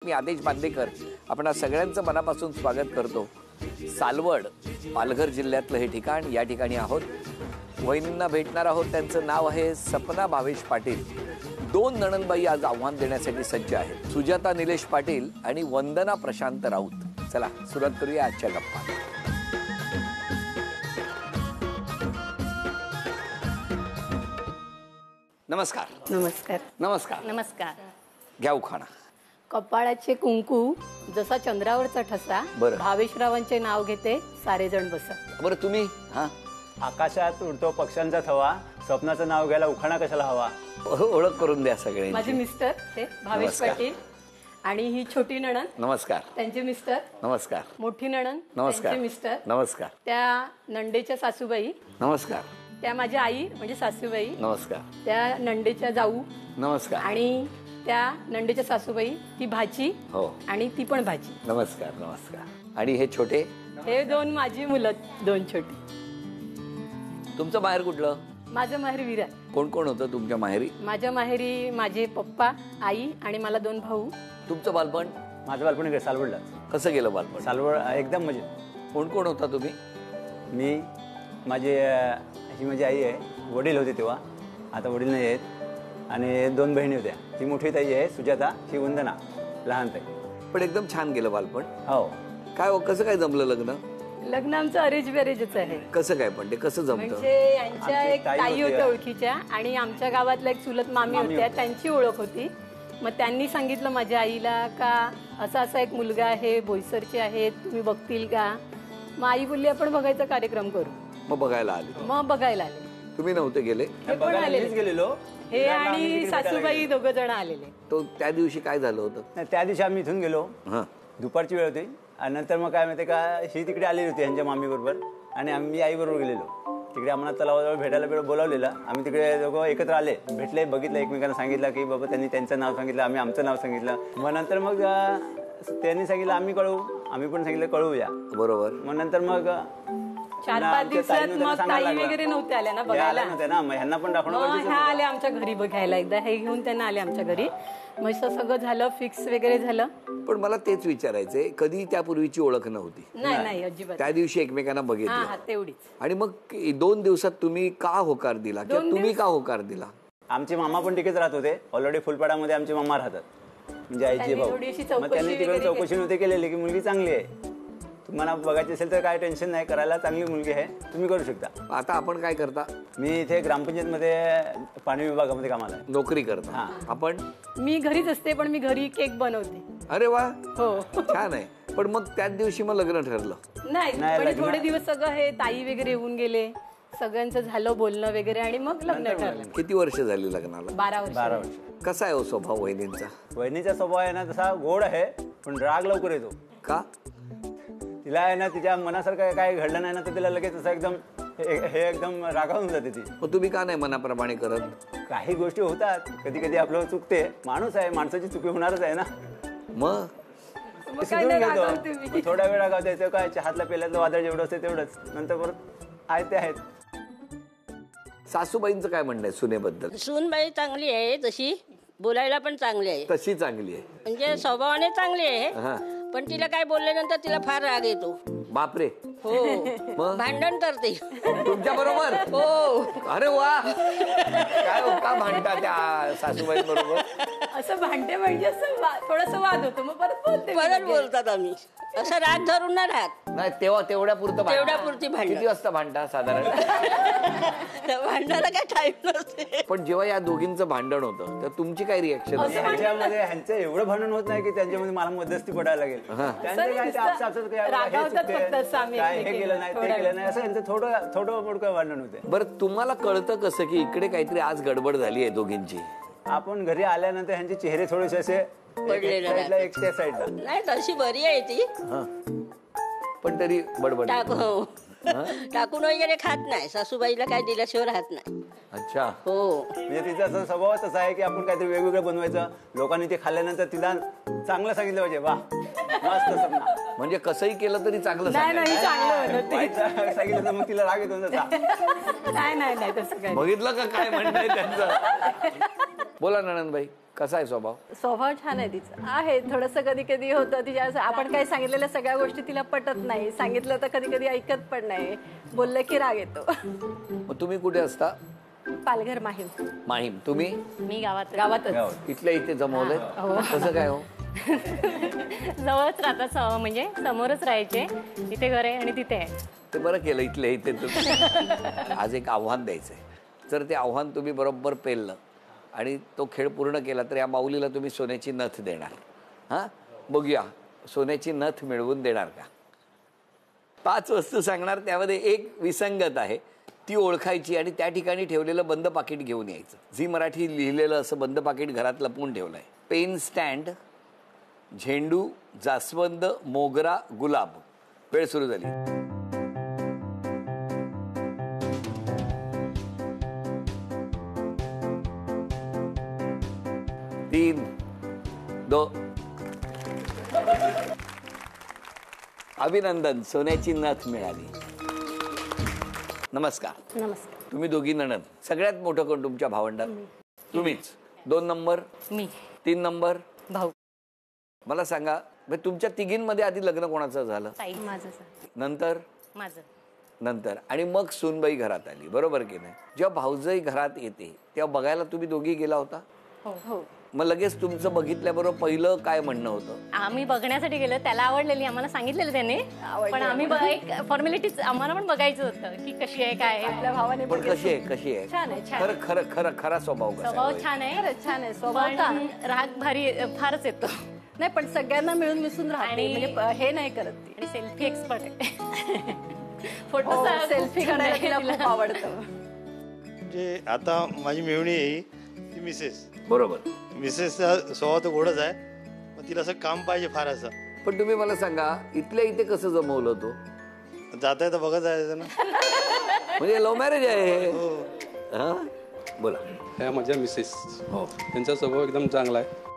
मी आदेश बांदेकर आपणा सगळ्यांचं मनापासून स्वागत करतो। सालवड पालघर जिल्ह्यातलं हे ठिकाण, या ठिकाणी आहोत। वहिनींना भेटणार आहोत। त्यांचं नाव आहे सपना भावेश पाटील। दोन नणंदबाई आज आव्हान देण्यासाठी सज्ज आहेत, सुजाता निलेश पाटील आणि वंदना प्रशांत राऊत। चला सुरुवात करूया आजच्या गप्पा। नमस्कार। नमस्कार। नमस्कार। नमस्कार। घ्या उखाणा। कपाळाचे कुंकू जसा चंद्रावरचा ठसा, भावेशरावांचे नाव घेते सारेजण बसा। बरं तुम्ही? हां, आकाशात उडतो पक्ष्यांचा थवा, स्वप्नाचं नाव घ्यायला उखाणा कशाला हवा? ओळख करून द्या सगळे। माझे मिस्टर हे भावेश पाटील आणि ही छोटी नणंद। नमस्कार। त्यांचे मिस्टर। नमस्कार। मोठी नणंद। नमस्कार। त्यांचे मिस्टर। नमस्कार। त्या नंडेच्या सासूबाई। नमस्कार। त्या माझ्या आई म्हणजे सासूबाई। नमस्कार। त्या नंडेच्या जाऊ। नमस्कार। आणि त्या नंडेच्या सासूबाई ती भाची। हो, आणि ती पण भाची। नमस्कार। नमस्कार। आणि हे छोटे? हे दोन माझी मुलं, दोन छोटी। तुमचं माहेर कुठलं? माझं माहेर विरार। कोण कोण होतं तुमच्या माहेरी? माझ्या माहेरी माझे पप्पा, आई आणि मला दोन भाऊ। तुमचं बालपण? माझं बालपण इकडे सालवडला। कसं गेलं बालपण? सालवड एकदम मजेत। कोण कोण होता तुम्ही? मी, माझी ही माझी आई आहे, वडील होते तेव्हा, आता वडील नाही आहेत, आणि दोन बहिणी होत्या। ती मोठी ताई आहे सुजाता, ही वंदना लहान ताई। पण एकदम छान गेलं बालपण। हो। काय कसं काय जमलं लग्न? लग्न आमचं अरेंज मॅरेजच आहे। कसं काय? पण ते कसं जमतं? म्हणजे यांच्या एक ताई होत्या ओळखीच्या आणि आमच्या गावातल्या एक चुलत मामी होत्या, त्यांची ओळख होती। मग त्यांनी सांगितलं माझ्या आईला का असा असा एक मुलगा आहे, बोईसरचे आहेत, तुम्ही बघतील का? मग आई बोलली आपण बघायचा कार्यक्रम करू। मग बघायला आले? मग बघायला आले। तुम्ही नव्हते गेले? गेलेलो हे आणि सासूबाई दोघं जण आलेले। तो त्या दिवशी काय झालं होतं? त्या दिवशी आम्ही इथून गेलो, दुपारची वेळ होती, आणि नंतर मग काय माहिती का, ही तिकडे आलेली होती यांच्या मामी बरोबर, आणि आम्ही आई बरोबर गेलेलो तिकडे। आम्हाला तलावाजवळ भेटायला बोलावलेलं, आम्ही तिकडे दोघं एकत्र आले, भेटले, बघितलं, एकमेकांना सांगितलं की बाबा, त्यांनी त्यांचं नाव सांगितलं, आम्ही आमचं नाव सांगितलं। मग नंतर मग त्यांनी सांगितलं आम्ही कळवू, आम्ही पण सांगितलं कळवूया, बरोबर। मग नंतर मग 4-5 दिवसात मग ताई वगैरे नव्हते आल्या ना बघायला, नव्हते ना, मग ह्यांना पण दाखवणं। ह्या आले आमच्या घरी बघायला, एकदा हे घेऊन त्यांना आले आमच्या घरी, मग सगळं झालं, फिक्स वगैरे झालं। पण मला तेच विचारायचंय, कधी त्यापूर्वीची ओळख नव्हती? नाही अजिबात। त्या दिवशी एकमेकांना बघितलं तेवढीच। आणि मग 2 दिवसात तुम्ही का होकार दिला, किंवा तुम्ही का होकार दिला? आमचे मामा पण तिकडेच राहत होते ऑलरेडी, फुलपाड्यामध्ये आमचे मामा राहतात, म्हणजे आईचे भाऊ। मग त्यांनी तिकडे चौकशी नव्हते केलेली की मुलगी चांगली आहे, तुम्हाला बघायची असेल तर काय टेन्शन नाही, करायला चांगली मुलगी आहे, तुम्ही करू शकता। आता आपण काय करता? मी इथे ग्रामपंचायतमध्ये पाणी विभागामध्ये कामाला आहे, नोकरी करता। आपण? मी घरीच असते, पण मी घरी केक बनवते। अरे वा, हो, छान आहे। पण मग त्याच दिवशी मग लग्न ठरलं? नाही, थोडे दिवस सगळं हे ताई वगैरे येऊन गेले, सगळ्यांचं झालं बोलणं वगैरे, आणि मग लग्न ठरलं। किती वर्ष झाली लग्नाला? 12 वर्ष। कसा आहे स्वभाव वहिनींचा? वहिनीचा स्वभाव आहे ना तसा गोड आहे, पण राग लवकर येतो। का? तिला आहे ना, तिच्या मनासारखं काय घडलं नाही ना तर तिला लगेच असं एकदम एकदम रागावून जाते ती। मग तुम्ही का नाही मनाप्रमाणे करत? काही गोष्टी होतात, कधी कधी आपलं चुकते, माणूस आहे, माणसाची चुकी होणारच आहे ना। मग थोडा वेळ रागाव द्यायचं, काय चहातला पेल्यातलं वादळ जेवढं असते तेवढंच, नंतर परत आहेत ते आहेत। सासूबाईंचं काय म्हणणं आहे सुनेबद्दल? सूनबाई चांगली आहे, तशी बोलायला पण चांगली आहे, तशी चांगली आहे म्हणजे स्वभावाने चांगली आहे, पण तिला काय बोलल्यानंतर तिला फार राग येतो। बापरे। हो, भांडण करते तुमच्या बरोबर? हो। अरे वा, काय का भांडता त्या सासूबाई बरोबर? असं भांडते म्हणजे असं थोडंसं वाद होतो, मग परत बोलतात आम्ही, असं राग धरून नाही राहत। नाही, तेवढ्यापुरती भांडण। किती वाजता भांडता साधारण? भांडणाला काय टाईम नसते। पण जेव्हा या दोघींचं भांडण होतं तर तुमची काय रिएक्शन? ह्यांच्यामध्ये ह्यांचं एवढं भांडण होत नाही की त्यांच्यामध्ये मला मध्यस्थी पडायला लागेल, त्यांचं काय हे केलं नाही, ते केलं नाही, असं यांचं थोडं मोठं भांडण होते। बरं, तुम्हाला कळतं कसं की इकडे काहीतरी आज गडबड झाली आहे दोघींची? आपण घरी आल्यानंतर ह्यांचे चेहरे थोडेसे असे एक त्या साईडला, नाही तशी बरी आहे ती, पण तरी बडबड टाकून वगैरे खात नाही, सासूबाईला काय दिल्याशिवाय राहत नाही। अच्छा, हो, म्हणजे तिचा असं स्वभाव तसा आहे की आपण काहीतरी वेगवेगळं बनवायचं, लोकांनी ते खाल्ल्यानंतर तिला चांगलं सांगितलं पाहिजे, वा मस्त सपना, म्हणजे कसंही केलं तरी चांगलं सांगितलं तर मग तिला राग येतो। नाही तसं काय, बघितलं का काय म्हणणं आहे त्यांचं? बोला नणंदबाई, कसा आहे स्वभाव? स्वभाव छान आहे तिचा. आहे थोडंसं कधी कधी होतं तिच्या आपण काही सांगितलेल्या सगळ्या गोष्टी तिला पटत नाही. सांगितलं तर कधी कधी ऐकत पण नाही. बोललं की राग येतो. मग तुम्ही कुठे असता? पालघर माहीम. माहीम. तुम्ही? मी गावातच. इथल्या इथे जमवलंय? कसं काय हो? जवळच राहतात म्हणजे समोरच राहायचे. इथे घर आहे आणि तिथे आहे. ते बरं केलं इथल्या इथे तुम्ही. आज एक आव्हान द्यायचंय. जर ते आव्हान तुम्ही बरोबर पेललं आणि तो खेळ पूर्ण केला तर या माऊलीला तुम्ही सोन्याची नथ देणार. हां, बघूया सोन्याची नथ मिळवून देणार का? 5 वस्तू सांगणार, त्यामध्ये एक विसंगत आहे, ती ओळखायची आणि त्या ठिकाणी ठेवलेलं बंद पाकिट घेऊन यायचं. झी मराठी लिहिलेलं असं बंद पाकिट घरात लपवून ठेवलंय. पेन स्टँड, झेंडू, जास्वंद, मोगरा, गुलाब. वेळ सुरू झाली. तीन, 2. अभिनंदन, सोन्याची नथ मिळाली. नमस्कार. नमस्कार. तुम्ही दोघी नणंद. सगळ्यात मोठं कोण तुमच्या भावंडात? तुम्हीच. 2 नंबर? मी. 3 नंबर? भाऊ. मला सांगा, तुमच्या तिघींमध्ये आधी लग्न कोणाचं झालं? माझं. नंतर? माझं. नंतर. आणि मग सूनबाई घरात आली, बरोबर की नाही? जेव्हा भाऊजाई घरात येते तेव्हा बघायला तुम्ही दोघी गेला होता? हो. मग लगेच तुमचं बघितल्याबरोबर पहिलं काय म्हणणं होतं? आम्ही बघण्यासाठी गेलो. त्याला आवडलेली, आम्हाला सांगितलेलं त्याने. पण आम्ही एक फॉर्मॅलिटीच आम्हाला पण बघायचं होतं की कशी आहे काय. आपल्या भावाने पण कशी आहे? छान आहे. खरं खरं खरं खरा स्वभाव कसा स्वभाव आहे? छान आहे. छान आहे स्वभाव. पण राग फारच येतो. नाही पण सगळ्यांना मिळून मिसळून राहते. आणि- म्हणजे हे नाही करत ती. आणि सेल्फी एक्सपर्ट आहे. फोटो सेल्फी काढायला तिला खूप आवडतं. म्हणजे आता माझी मेवणी आहे ती मिसेस. बरोबर. मिसेसचा स्वभाव तर गोडच आहे, मग तिला असं काम पाहिजे फार असं. पण तुम्ही मला सांगा, इथल्या इथे कसं जमवलं तो? जाता येतं बघत जायचं ना. म्हणजे लव्ह मॅरेज आहे? हा, बोला. ह्या माझ्या मिसेस. हो. त्यांचा स्वभाव एकदम चांगला आहे.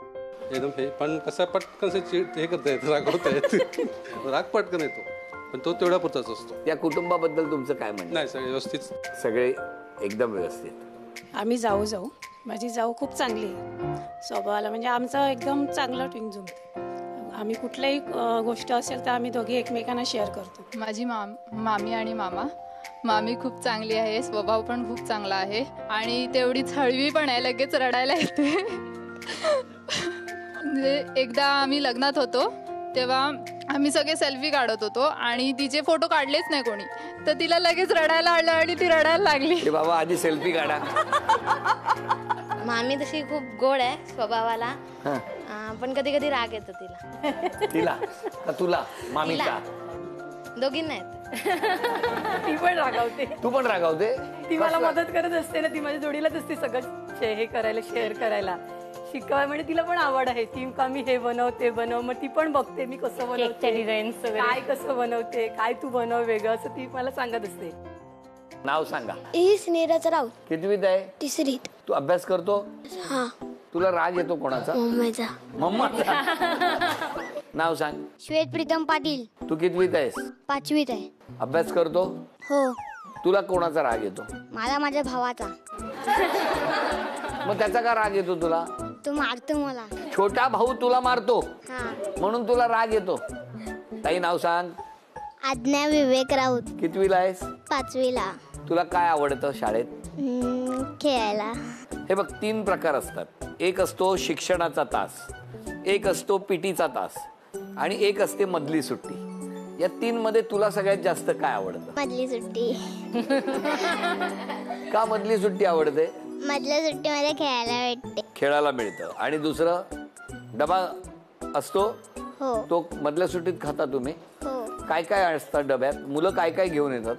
एकदम हे पण कसं पटकन हे करता येत, रागवता येत. राग पटकन येतो, पण तो तेवढ्या पुरताच असतो. या कुटुंबाबद्दल तुमचं काय म्हणणं? नाही, सगळे व्यवस्थित. सगळे एकदम व्यवस्थित. आम्ही जाऊ माझी जाऊ खूप चांगली आहे स्वभावाला. म्हणजे आमचं एकदम चांगलं ट्विंग जमते. आम्ही कुठल्याही गोष्ट असेल तर आम्ही दोघी एकमेकांना शेअर करतो. माझी मामी आणि मामी खूप चांगली आहे. स्वभाव पण खूप चांगला आहे आणि तेवढीच हळवी पण आहे. लगेच रडायला येते. म्हणजे एकदा आम्ही लग्नात होतो तेव्हा आम्ही सगळे सेल्फी काढत होतो आणि तिचे फोटो काढलेच नाही कोणी, तर तिला लगेच रडायला आलं आणि ती रडायला लागली. बाबा आधी सेल्फी काढा. मामी तशी खूप गोड आहे स्वभावाला, पण कधी कधी राग येतो तिला. तिला का तुला? मामीचा? दोघींना येत. ती पण रागावते. तू पण रागावते? ती मला मदत करत असते ना. ती माझ्या जोडीलाच असते सगळं हे करायला, शेअर करायला, शिकवाय. म्हणजे तिला पण आवड आहे. ती का मी हे बनव ते बनव, मग ती पण बघते मी कसं बनवते, डिझाईन्स काय कसं बनवते, काय तू बनव वेगळं, असं ती मला सांगत असते. नाव सांगा. नीरज राऊत. कितवीत आहे? 3रीत. तू अभ्यास करतो? हा. तुला राग येतो कोणाचा? मम्मीचा. मम्माचा. नाव सांग. श्वेत प्रीतम पाटील. तू कितवीत आहेस? 5वीत आहे. अभ्यास करतो? हो. तुला कोणाचा राग येतो? मला माझ्या भावाचा. मग त्याचा का राग येतो तुला? तो मारतो मला. छोटा भाऊ तुला मारतो हा. म्हणून तुला राग येतो. ताई नाव सांग. आज्ञा विवेक राऊत. कितवीला आहेस? 5वीला. तुला काय आवडतं शाळेत? खेळायला. हे बघ, 3 प्रकार असतात. एक असतो शिक्षणाचा तास, एक असतो पीटीचा तास आणि एक असते मधली सुट्टी. या 3 मध्ये तुला सगळ्यात जास्त काय आवडतं? मधली सुट्टी. का मधली सुट्टी आवडते? मधल्या सुट्टीमध्ये खेळायला भेटते. खेळायला मिळतं. आणि दुसरं, डबा असतो हो. तो मधल्या सुट्टीत खाता तुम्ही? हो. काय काय असतात डब्यात? मुलं काय काय घेऊन येतात?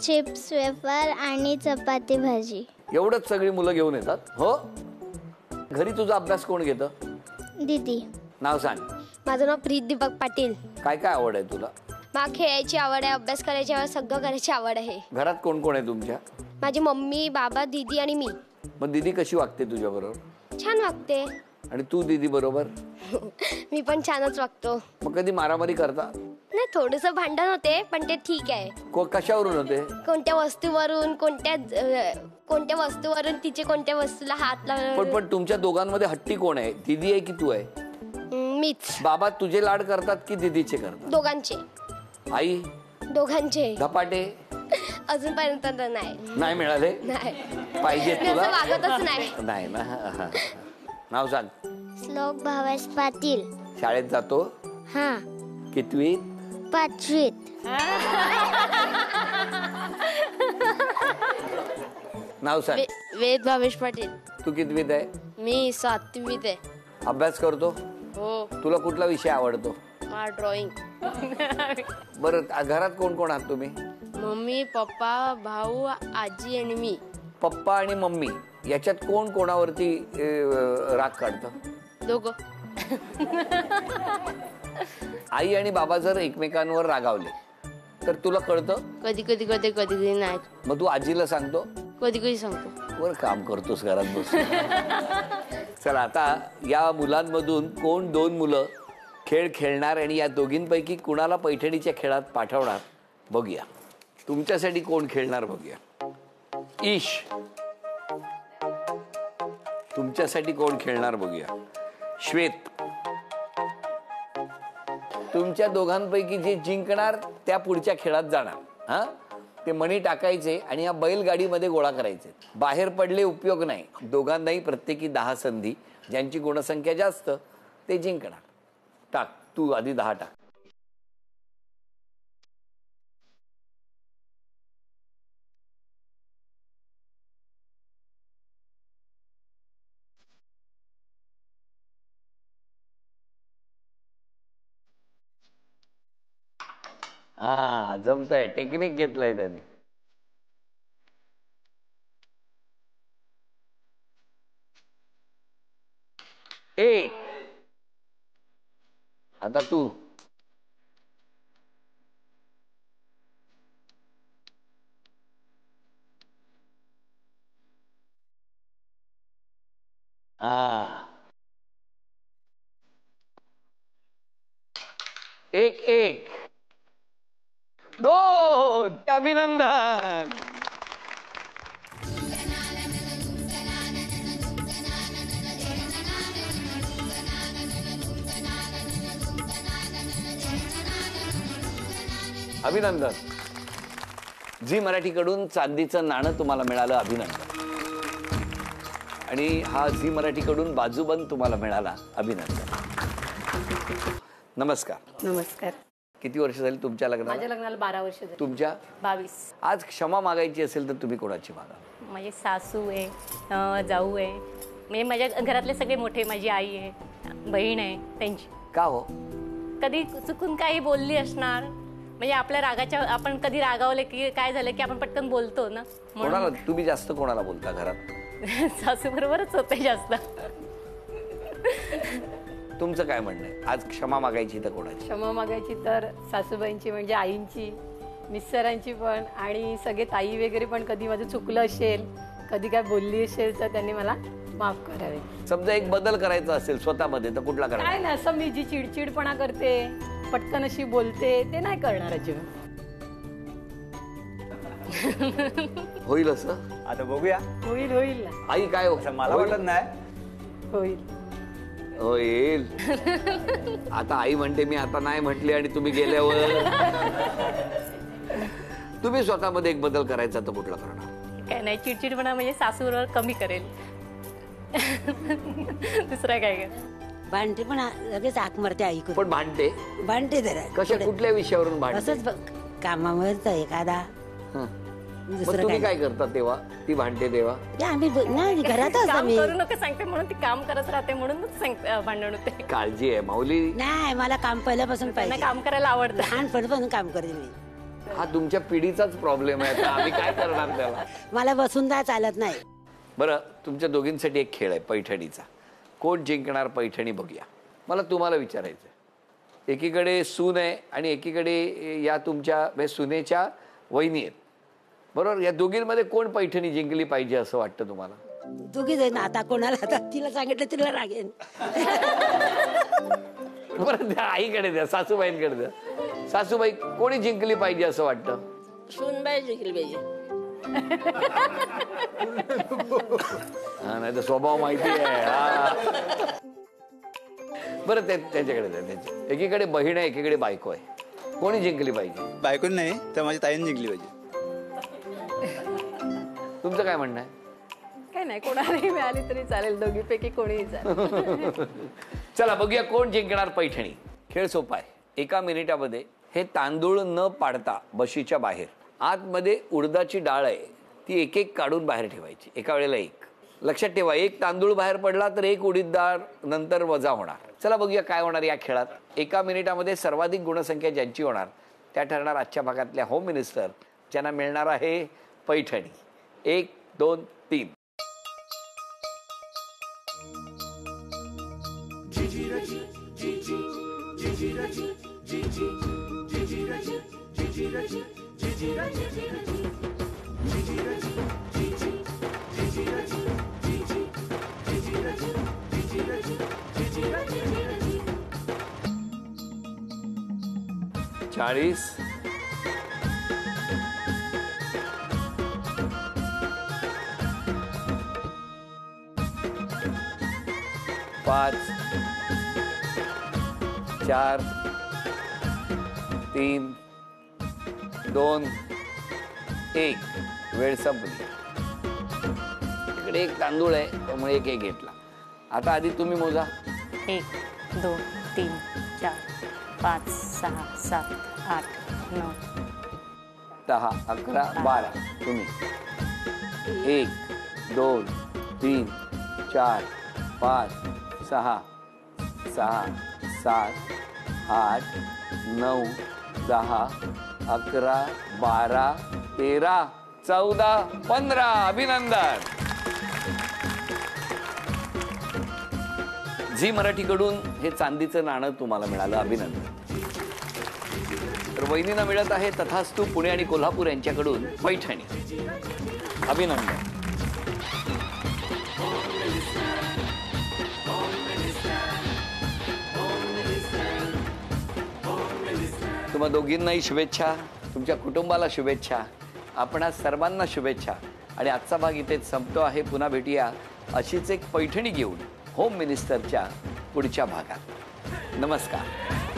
चिप्स, वेफर आणि चपाती भाजी. एवढंच सगळी मुलं घेऊन येतात? हो. घरी तुझा अभ्यास कोण घेतं? दीदी. नाव सांग. माझं नाव प्रीत दीपक पाटील. काय काय आवड आहे तुला? मला खेळायची आवड आहे, अभ्यास करायची आवड, सगळं करायची आवड आहे. घरात कोण कोण आहे तुमच्या? माझी मम्मी, बाबा, दीदी आणि मी. मग दीदी कशी वागते तुझ्या बरोबर? छान वागते. आणि तू दीदी बरोबर? मी पण छानच वागतो. मग कधी मारामारी करता? नाही, थोडस भांडण होते पण ते ठीक आहे. कशावरून होते? कोणत्या वस्तूवरून, कोणत्या वस्तूवरून तिचे कोणत्या वस्तूला हात लावला. पण तुमच्या दोघांमध्ये हट्टी कोण आहे, दीदी आहे की तू आहे? मीच. बाबा तुझे लाड करतात की दीदीचे करतात? दोघांचे. आई? दोघांचे. धपाटे? अजूनपर्यंत नाही मिळाले? नाही. पाहिजे तुला? वागतच नाही. नाही ना. नाव सांग. श्लोक भावेश पाटील. शाळेत जातो? हा. कितवीत? 5वीत. नाव सांग. वेद भावेश पाटील. तू कितवीत आहे? मी 7वीत आहे. अभ्यास करतो? हो. तुला कुठला विषय आवडतो? मला ड्रॉइंग. बरं घरात कोण कोण आहात तुम्ही? मम्मी, पप्पा, भाऊ, आजी आणि मी. पप्पा आणि मम्मी याच्यात कोण कोणावरती राग काढतं? दोघं. आई आणि बाबा जर एकमेकांवर रागावले तर तुला कळतं? कधी कधी कधी कधी कधी नाही. मग तू आजीला सांगतो? कधी कधी सांगतो. वर काम करतोस घरात बसून. चला आता या मुलांमधून कोण 2 मुलं खेळ खेळणार आणि या दोघींपैकी कुणाला पैठणीच्या खेळात पाठवणार बघूया. तुमच्यासाठी कोण खेळणार बघूया. ईश, तुमच्यासाठी कोण खेळणार बघूया. श्वेत, तुमच्या दोघांपैकी जे जिंकणार त्या पुढच्या खेळात जाणार. हा, ते मणी टाकायचे आणि या बैलगाडीमध्ये गोळा करायचे. बाहेर पडले उपयोग नाही. दोघांनाही प्रत्येकी 10 संधी. ज्यांची गुणसंख्या जास्त ते जिंकणार. टाक, तू आधी 10 टाक. हा, जमतंय. टेक्निक घेतलंय त्यांनी. आता तू. हा, 1-1. 2. अभिनंदन. अभिनंदन. झी मराठीकडून चांदीचं नाणं तुम्हाला मिळालं. अभिनंदन. आणि हा झी मराठीकडून बाजूबंद तुम्हाला मिळाला. अभिनंदन. नमस्कार. नमस्कार. किती वर्ष झाली तुमच्या लग्नाला? माझ्या लग्नाला 12 वर्ष झाली. तुमच्या? 22. आज क्षमा मागायची असेल तर तुम्ही कोणाची मागा? माझी सासू आहे, जाऊ आहे, म्हणजे माझ्या घरातले सगळे मोठे. माझी आई आहे, बहीण आहे, त्यांची. का हो? कधी चुकून काही बोलली असणार, म्हणजे आपल्या रागाच्या, आपण कधी रागावले की काय झालं की आपण पटकन बोलतो ना. कोणाला तुम्ही जास्त कोणाला बोलता घरात? सासू बरोबरच होते जास्त. तुमचं काय म्हणणं आहे? आज क्षमा मागायची तर कोणाची? क्षमा मागायची तर सासूबाईंची, म्हणजे आईंची, मिस्टरांची पण, आणि सगळे ताई वगैरे पण. कधी माझं चुकलं असेल, कधी काय बोलली असेल तर त्यांनी मला माफ करावे. समजा एक बदल करायचा असेल स्वतःमध्ये तर कुठला करायचा? काय नाही, असं मी जी चिडचिडपणा करते, पटकन अशी बोलते, ते नाही करणार अजिबात. होईल असं? आता बघूया. होईल होईल ना. आई काय हो? मला वाटत नाही. होईल होईल. आता आई म्हणते मी आता नाही म्हटली आणि तुम्ही गेल्यावर. तुम्ही स्वतःमध्ये एक बदल करायचा तर कुठला करणार? काय नाही, चिडचिडपणा म्हणजे सासूबरोबर कमी करेल. दुसरं काय काय. भांडते पण लगेच हाक मारते आई. पण भांडते? भांडते जरा. कशा कुठल्या विषयावरून भांडते? असंच कामावर एखादा. मग तुम्ही काय करता तेव्हा? ती भांडते तेव्हा? आम्ही नाही घरात काम करू नका सांगते म्हणून ती काम करत राहते म्हणून भांडण होते. काळजी आहे माऊली. नाही, मला काम पहिल्यापासून पाहिजे. काम करायला आवडतं. लहानपणापासून काम करते मी. हा तुमच्या पिढीचाच प्रॉब्लेम आहे. आम्ही काय करणार त्याला? मला बसून काय चालत नाही. बरं, तुमच्या दोघींसाठी एक खेळ आहे पैठणीचा. कोण जिंकणार पैठणी बघूया. मला तुम्हाला विचारायचं आहे, एकीकडे सून आहे आणि एकीकडे या तुमच्या सुनेच्या वहिनी आहेत, बरोबर? या दोघींमध्ये कोण पैठणी जिंकली पाहिजे असं वाटतं तुम्हाला? दोघी जाईन. आता कोणाला तिला सांगितलं तिला रागेन. बरं, द्या आईकडे द्या, सासूबाईंकडे द्या. सासूबाई, कोणी जिंकली पाहिजे असं वाटतं? सुनबाई जिंकली पाहिजे. हा नाही तर स्वभाव माहिती आहे हा. बरं त्यांच्याकडे त्यांच्या एकीकडे बहीण आहे एकीकडे बायको आहे, कोणी जिंकली पाहिजे? बायकोन नाही तर माझ्या ताईने जिंकली पाहिजे. तुमचं काय म्हणणं आहे? काय नाही, कोणालाही मिळाली तरी चालेल, दोघीपैकी कोणीही चालेल. चला बघूया कोण जिंकणार पैठणी. खेळ सोपा आहे. 1 मिनिटामध्ये हे तांदूळ न पाडता बशीच्या बाहेर आतमध्ये उडदाची डाळ आहे ती एक एक काढून बाहेर ठेवायची, एका वेळेला एक. लक्षात ठेवा, एक तांदूळ बाहेर पडला तर एक उडीद डाळ नंतर वजा होणार. चला बघूया काय होणार या खेळात. 1 मिनिटामध्ये सर्वाधिक गुणसंख्या ज्यांची होणार त्या ठरणार आजच्या भागातल्या होम मिनिस्टर, ज्यांना मिळणार आहे पैठणी. 1 2 3. चाळीस, 5 4 3 2 1. वेळ संपली. इकडे एक तांदूळ आहे त्यामुळे एक घेतला. आता आधी तुम्ही मोजा. 1 2 3 4 5 6 7 8 9 10 11 12. तुम्ही 1 2 3 4 5 6 6 7 8 9 10 11 12 13 14 15. अभिनंदन. झी मराठीकडून हे चांदीचं नाणं तुम्हाला मिळालं. अभिनंदन. तर वहिनींना मिळत आहे तथास्तु पुणे आणि कोल्हापूर यांच्याकडून पैठणी. अभिनंदन. तुम्हा दोघींनाही शुभेच्छा, तुमच्या कुटुंबाला शुभेच्छा, आपणा सर्वांना शुभेच्छा. आणि आजचा भाग इथेच संपतो आहे. पुन्हा भेटूया अशीच एक पैठणी घेऊन होम मिनिस्टरच्या पुढच्या भागात. नमस्कार.